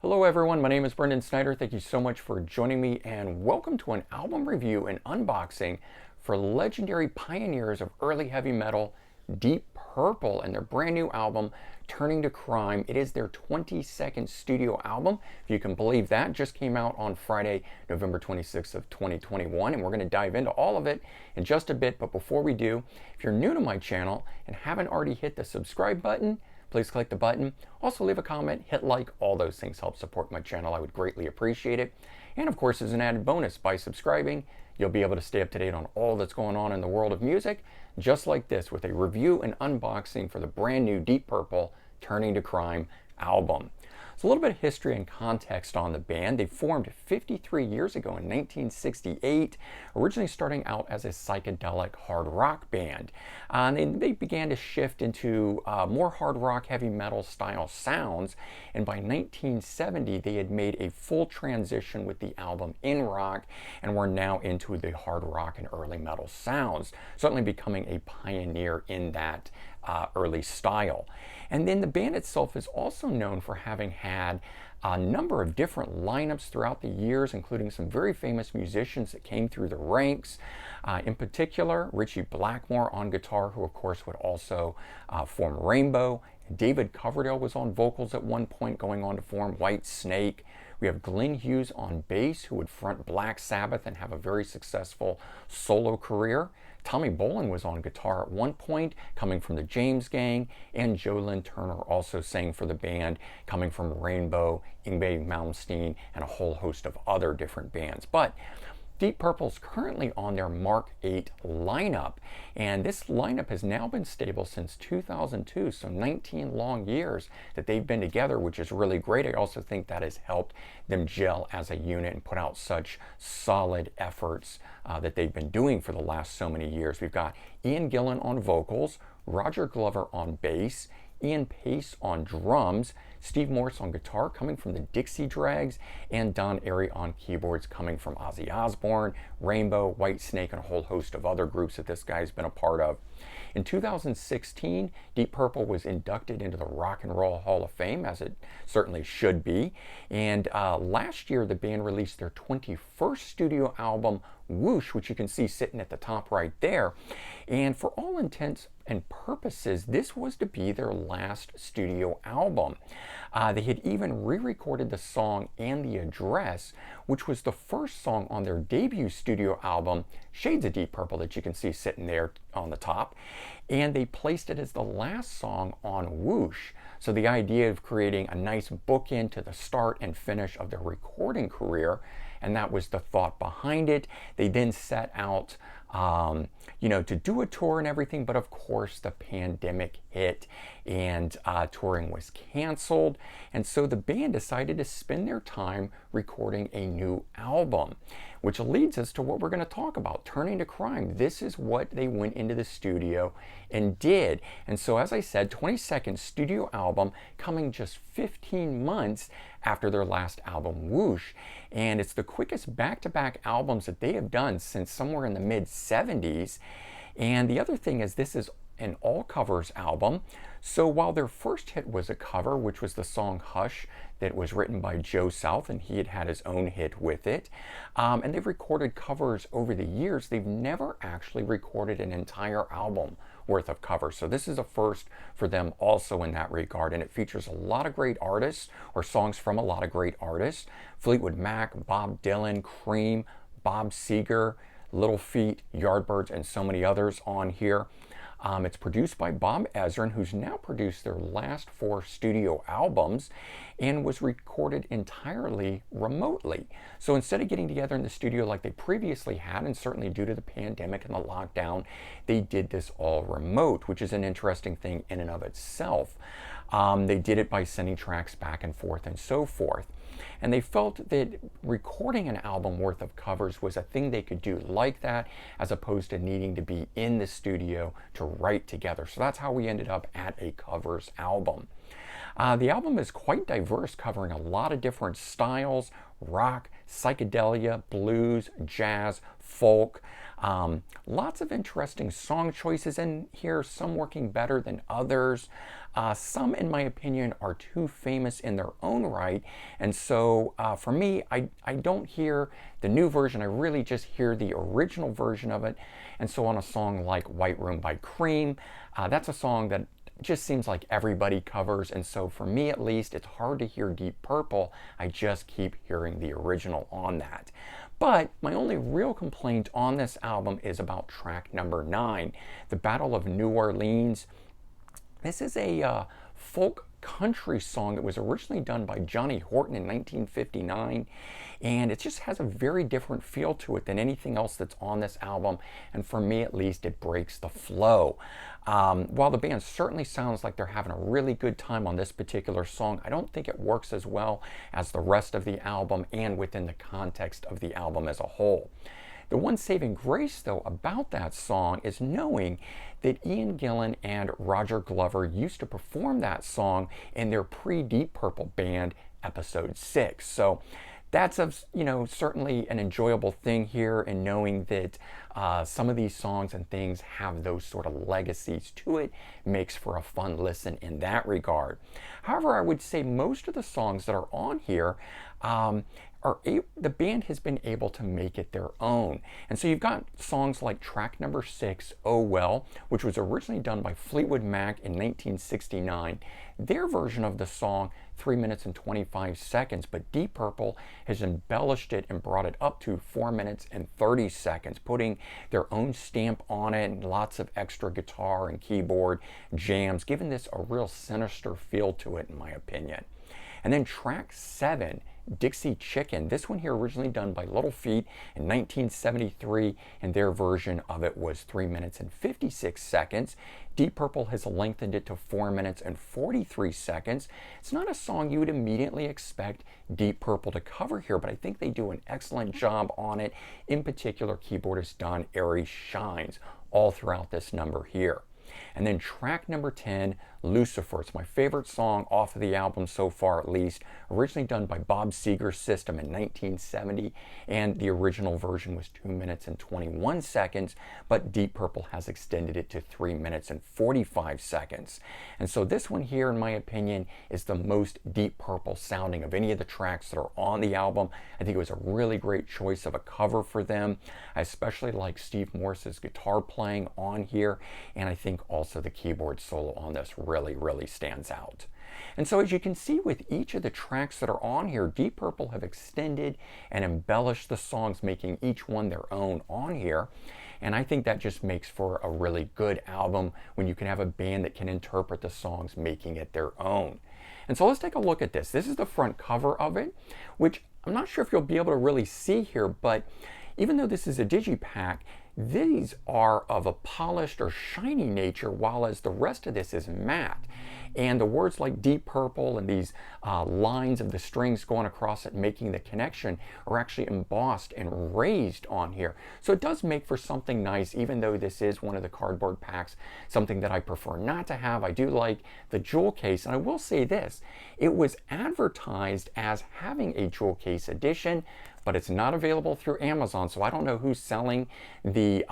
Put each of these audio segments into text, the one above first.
Hello everyone, my name is Brendan Snyder. Thank you so much for joining me and welcome to an album review and unboxing for legendary pioneers of early heavy metal, Deep Purple, and their brand new album, Turning to Crime. It is their 22nd studio album, if you can believe that. Just came out on Friday, November 26th of 2021, and we're going to dive into all of it in just a bit. But before we do, if you're new to my channel and haven't already hit the subscribe button, please click the button. Also leave a comment, hit like, all those things help support my channel. I would greatly appreciate it. And of course, as an added bonus, by subscribing, you'll be able to stay up to date on all that's going on in the world of music, just like this, with a review and unboxing for the brand new Deep Purple Turning to Crime album. So a little bit of history and context on the band. They formed 53 years ago in 1968, originally starting out as a psychedelic hard rock band. And they began to shift into more hard rock, heavy metal style sounds. And by 1970, they had made a full transition with the album In Rock and were now into the hard rock and early metal sounds, certainly becoming a pioneer in that early style. And then the band itself is also known for having had a number of different lineups throughout the years, including some very famous musicians that came through the ranks. In particular, Ritchie Blackmore on guitar, who of course would also form Rainbow. David Coverdale was on vocals at one point, going on to form White Snake. We have Glenn Hughes on bass, who would front Black Sabbath and have a very successful solo career. Tommy Bolin was on guitar at one point, coming from the James Gang, and Joe Lynn Turner also sang for the band, coming from Rainbow, Yngwie Malmsteen, and a whole host of other different bands. But Deep Purple's currently on their Mark VIII lineup, and this lineup has now been stable since 2002, so 19 long years that they've been together, which is really great. I also think that has helped them gel as a unit and put out such solid efforts that they've been doing for the last so many years. We've got Ian Gillan on vocals, Roger Glover on bass, Ian Pace on drums, Steve Morse on guitar, coming from the Dixie Dregs, and Don Airey on keyboards, coming from Ozzy Osbourne, Rainbow, White Snake, and a whole host of other groups that this guy's been a part of. In 2016, Deep Purple was inducted into the Rock and Roll Hall of Fame, as it certainly should be. And last year, the band released their 21st studio album, Whoosh, which you can see sitting at the top right there. And for all intents and purposes, this was to be their last studio album. They had even re-recorded the song And the Address, which was the first song on their debut studio album, Shades of Deep Purple, that you can see sitting there on the top. And they placed it as the last song on Whoosh. So the idea of creating a nice bookend to the start and finish of their recording career, and that was the thought behind it. They then set out to do a tour and everything, but of course the pandemic hit and touring was canceled. And so the band decided to spend their time recording a new album, which leads us to what we're going to talk about, Turning to Crime. This is what they went into the studio and did. And so, as I said, 22nd studio album, coming just 15 months after their last album, Whoosh. And it's the quickest back-to-back albums that they have done since somewhere in the mid-70s. And the other thing is, this is an all covers album. So while their first hit was a cover, which was the song Hush, that was written by Joe South, and he had had his own hit with it. And they've recorded covers over the years. They've never actually recorded an entire album worth of covers. So this is a first for them also in that regard. And it features a lot of great artists, or songs from a lot of great artists. Fleetwood Mac, Bob Dylan, Cream, Bob Seger, Little Feat, Yardbirds, and so many others on here. It's produced by Bob Ezrin, who's now produced their last 4 studio albums, and was recorded entirely remotely. So instead of getting together in the studio like they previously had, and certainly due to the pandemic and the lockdown, they did this all remote, which is an interesting thing in and of itself. They did it by sending tracks back and forth and so forth. And they felt that recording an album worth of covers was a thing they could do like that, as opposed to needing to be in the studio to write together. So that's how we ended up at a covers album. The album is quite diverse, covering a lot of different styles: rock, psychedelia, blues, jazz, folk. Lots of interesting song choices in here, some working better than others. Some, in my opinion, are too famous in their own right. And so for me, I don't hear the new version. I really just hear the original version of it. And so on a song like White Room by Cream, that's a song that just seems like everybody covers. And so for me, at least, it's hard to hear Deep Purple. I just keep hearing the original on that. But my only real complaint on this album is about track number 9, The Battle of New Orleans. This is a folk country song that was originally done by Johnny Horton in 1959, and it just has a very different feel to it than anything else that's on this album, and for me at least, it breaks the flow. While the band certainly sounds like they're having a really good time on this particular song, I don't think it works as well as the rest of the album and within the context of the album as a whole. The one saving grace, though, about that song is knowing that Ian Gillan and Roger Glover used to perform that song in their pre-Deep Purple band, Episode 6. So that's certainly an enjoyable thing here, and knowing that some of these songs and things have those sort of legacies to it makes for a fun listen in that regard. However, I would say most of the songs that are on here the band has been able to make it their own. And so you've got songs like track number 6, Oh Well, which was originally done by Fleetwood Mac in 1969. Their version of the song, 3 minutes and 25 seconds, but Deep Purple has embellished it and brought it up to 4 minutes and 30 seconds, putting their own stamp on it and lots of extra guitar and keyboard jams, giving this a real sinister feel to it, in my opinion. And then track 7, Dixie Chicken. This one here originally done by Little Feat in 1973, and their version of it was 3 minutes and 56 seconds. Deep Purple has lengthened it to 4 minutes and 43 seconds. It's not a song you would immediately expect Deep Purple to cover here, but I think they do an excellent job on it. In particular, keyboardist Don Airey shines all throughout this number here. And then track number 10, Lucifer. It's my favorite song off of the album so far, at least. Originally done by Bob Seger's System in 1970, and the original version was 2 minutes and 21 seconds, but Deep Purple has extended it to 3 minutes and 45 seconds. And so this one here, in my opinion, is the most Deep Purple sounding of any of the tracks that are on the album. I think it was a really great choice of a cover for them. I especially like Steve Morse's guitar playing on here, and I think also the keyboard solo on this really stands out. And so as you can see with each of the tracks that are on here, Deep Purple have extended and embellished the songs, making each one their own on here. And I think that just makes for a really good album when you can have a band that can interpret the songs, making it their own. And so let's take a look at this. This is the front cover of it, which I'm not sure if you'll be able to really see here, but even though this is a digipack, these are of a polished or shiny nature, while as the rest of this is matte. And the words like Deep Purple and these lines of the strings going across it, making the connection, are actually embossed and raised on here. So it does make for something nice, even though this is one of the cardboard packs, something that I prefer not to have. I do like the jewel case, and I will say this, it was advertised as having a jewel case edition, but it's not available through Amazon, so I don't know who's selling the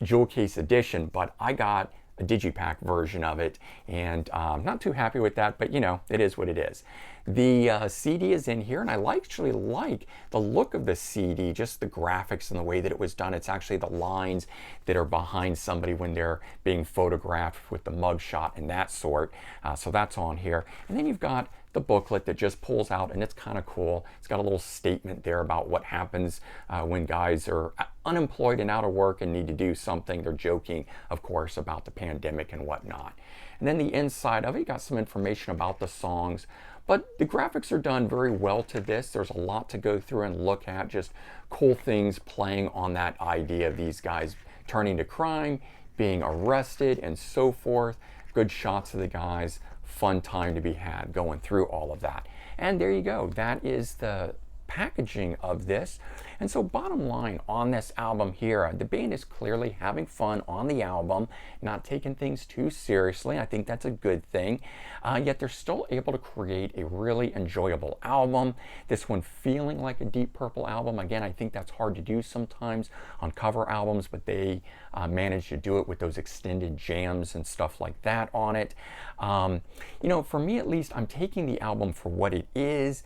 jewel case edition, but I got a digipack version of it, and I'm not too happy with that, but it is what it is. The CD is in here, and I actually like the look of the CD, just the graphics and the way that it was done. It's actually the lines that are behind somebody when they're being photographed with the mugshot and that sort. So that's on here. And then you've got the booklet that just pulls out, and it's kind of cool. It's got a little statement there about what happens when guys are unemployed and out of work and need to do something. They're joking, of course, about the pandemic and whatnot. And then the inside of it, you got some information about the songs, but the graphics are done very well to this. There's a lot to go through and look at, just cool things playing on that idea of these guys turning to crime, being arrested, and so forth. Good shots of the guys. Fun time to be had going through all of that. And there you go. That is the packaging of this. And so bottom line on this album here, the band is clearly having fun on the album, not taking things too seriously. I think that's a good thing. Yet they're still able to create a really enjoyable album. This one feeling like a Deep Purple album. Again, I think that's hard to do sometimes on cover albums, but they managed to do it with those extended jams and stuff like that on it. You know, for me at least, I'm taking the album for what it is.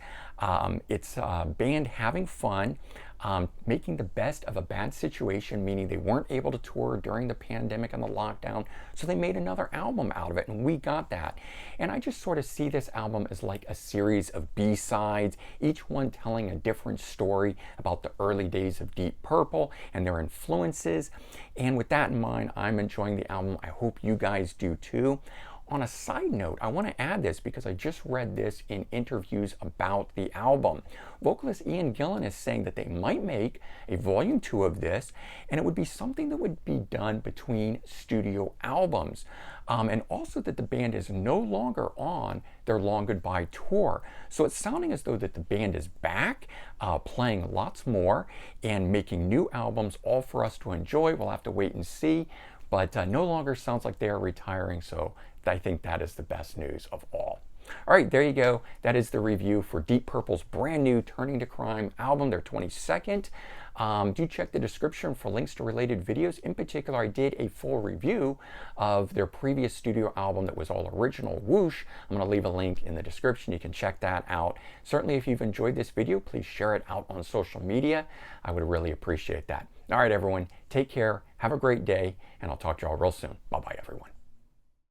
It's a band having fun, making the best of a bad situation, meaning they weren't able to tour during the pandemic and the lockdown, so they made another album out of it, and we got that. And I just sort of see this album as like a series of B-sides, each one telling a different story about the early days of Deep Purple and their influences. And with that in mind, I'm enjoying the album. I hope you guys do too. On a side note, I want to add this because I just read this in interviews about the album. Vocalist Ian Gillan is saying that they might make a volume 2 of this, and it would be something that would be done between studio albums. And also that the band is no longer on their Long Goodbye tour. So it's sounding as though that the band is back, playing lots more and making new albums, all for us to enjoy. We'll have to wait and see. But no longer sounds like they are retiring, so I think that is the best news of all. All right, there you go. That is the review for Deep Purple's brand new Turning to Crime album, their 22nd. Do check the description for links to related videos. In particular, I did a full review of their previous studio album that was all original, Whoosh. I'm going to leave a link in the description. You can check that out. Certainly, if you've enjoyed this video, please share it out on social media. I would really appreciate that. All right, everyone, take care. Have a great day, and I'll talk to you all real soon. Bye-bye, everyone.